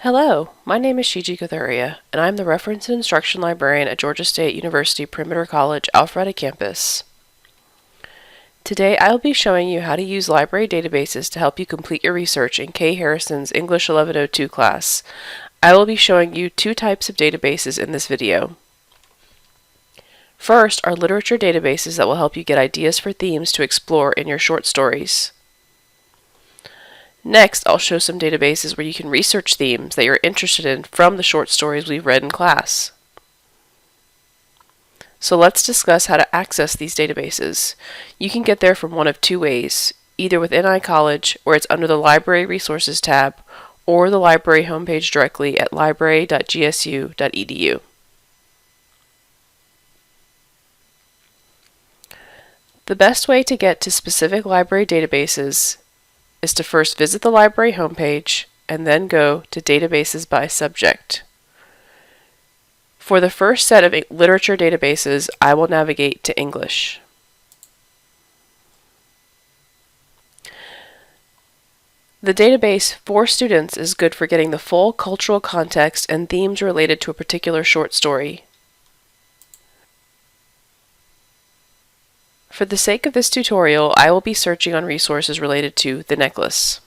Hello, my name is Shiji Kothuria, and I'm the Reference and Instruction Librarian at Georgia State University Perimeter College Alpharetta campus. Today I will be showing you how to use library databases to help you complete your research in Kay Harrison's English 1102 class. I will be showing you two types of databases in this video. First are literature databases that will help you get ideas for themes to explore in your short stories. Next, I'll show some databases where you can research themes that you're interested in from the short stories we've read in class. So let's discuss how to access these databases. You can get there from one of two ways, either within iCollege, where it's under the Library Resources tab, or the library homepage directly at library.gsu.edu. The best way to get to specific library databases is to first visit the library homepage and then go to Databases by Subject. For the first set of literature databases, I will navigate to English. The database for students is good for getting the full cultural context and themes related to a particular short story. For the sake of this tutorial, I will be searching on resources related to The Necklace.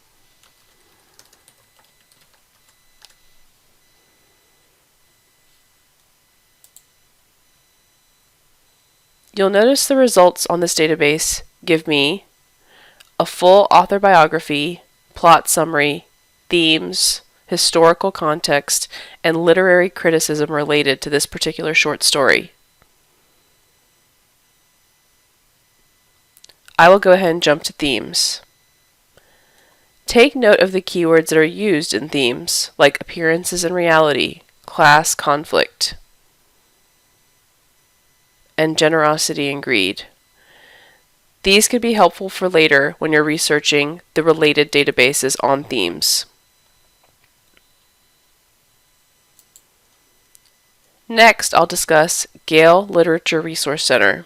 You'll notice the results on this database give me a full author biography, plot summary, themes, historical context, and literary criticism related to this particular short story. I will go ahead and jump to themes. Take note of the keywords that are used in themes, like appearances in reality, class conflict, and generosity and greed. These could be helpful for later when you're researching the related databases on themes. Next, I'll discuss ENGL Literature Resource Center.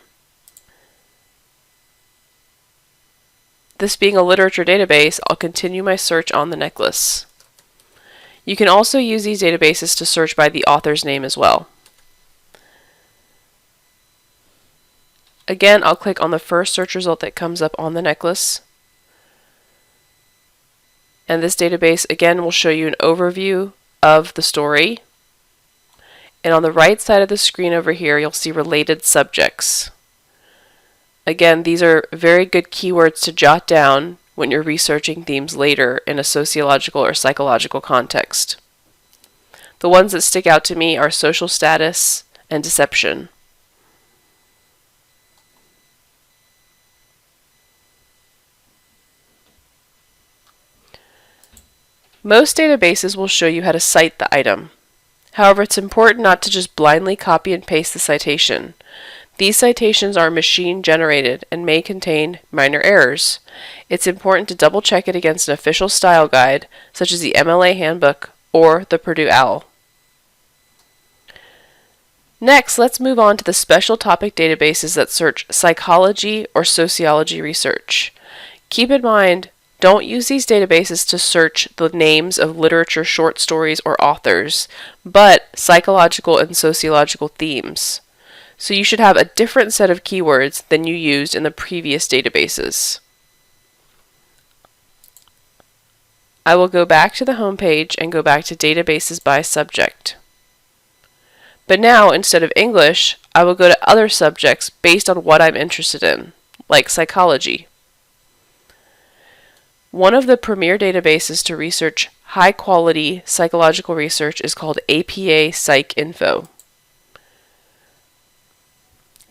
This being a literature database, I'll continue my search on The Necklace. You can also use these databases to search by the author's name as well. Again, I'll click on the first search result that comes up on The Necklace. And this database again will show you an overview of the story. And on the right side of the screen over here, you'll see related subjects. Again, these are very good keywords to jot down when you're researching themes later in a sociological or psychological context. The ones that stick out to me are social status and deception. Most databases will show you how to cite the item. However, it's important not to just blindly copy and paste the citation. These citations are machine generated and may contain minor errors. It's important to double check it against an official style guide, such as the MLA Handbook or the Purdue OWL. Next, let's move on to the special topic databases that search psychology or sociology research. Keep in mind, don't use these databases to search the names of literature short stories or authors, but psychological and sociological themes. So you should have a different set of keywords than you used in the previous databases. I will go back to the home page and go back to Databases by Subject. But now, instead of English, I will go to other subjects based on what I'm interested in, like psychology. One of the premier databases to research high-quality psychological research is called APA PsycInfo.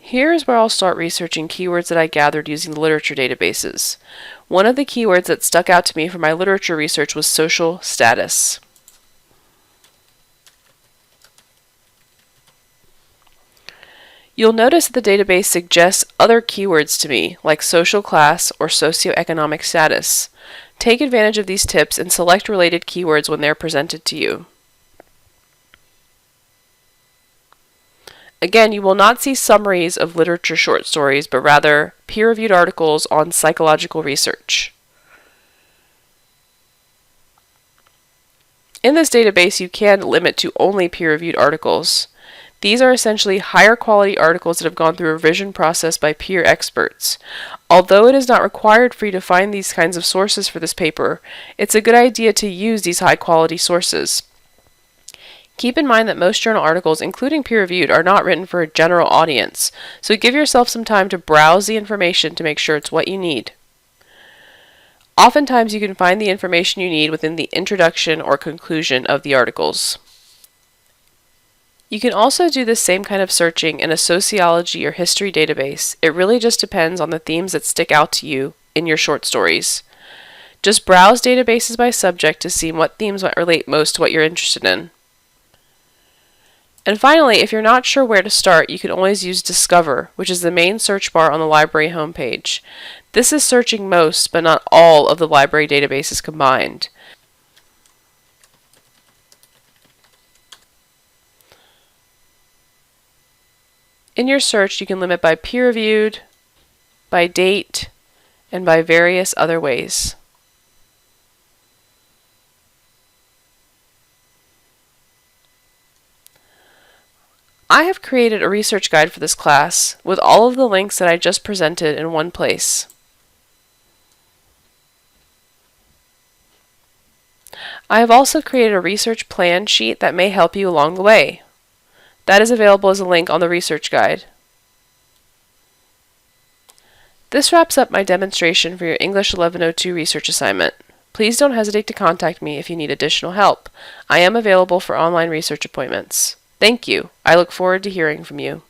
Here is where I'll start researching keywords that I gathered using the literature databases. One of the keywords that stuck out to me for my literature research was social status. You'll notice that the database suggests other keywords to me, like social class or socioeconomic status. Take advantage of these tips and select related keywords when they're presented to you. Again, you will not see summaries of literature short stories, but rather peer-reviewed articles on psychological research. In this database, you can limit to only peer-reviewed articles. These are essentially higher quality articles that have gone through a revision process by peer experts. Although it is not required for you to find these kinds of sources for this paper, it's a good idea to use these high quality sources. Keep in mind that most journal articles, including peer-reviewed, are not written for a general audience, so give yourself some time to browse the information to make sure it's what you need. Oftentimes you can find the information you need within the introduction or conclusion of the articles. You can also do this same kind of searching in a sociology or history database. It really just depends on the themes that stick out to you in your short stories. Just browse databases by subject to see what themes might relate most to what you're interested in. And finally, if you're not sure where to start, you can always use Discover, which is the main search bar on the library homepage. This is searching most, but not all, of the library databases combined. In your search, you can limit by peer-reviewed, by date, and by various other ways. I have created a research guide for this class with all of the links that I just presented in one place. I have also created a research plan sheet that may help you along the way. That is available as a link on the research guide. This wraps up my demonstration for your English 1102 research assignment. Please don't hesitate to contact me if you need additional help. I am available for online research appointments. Thank you. I look forward to hearing from you.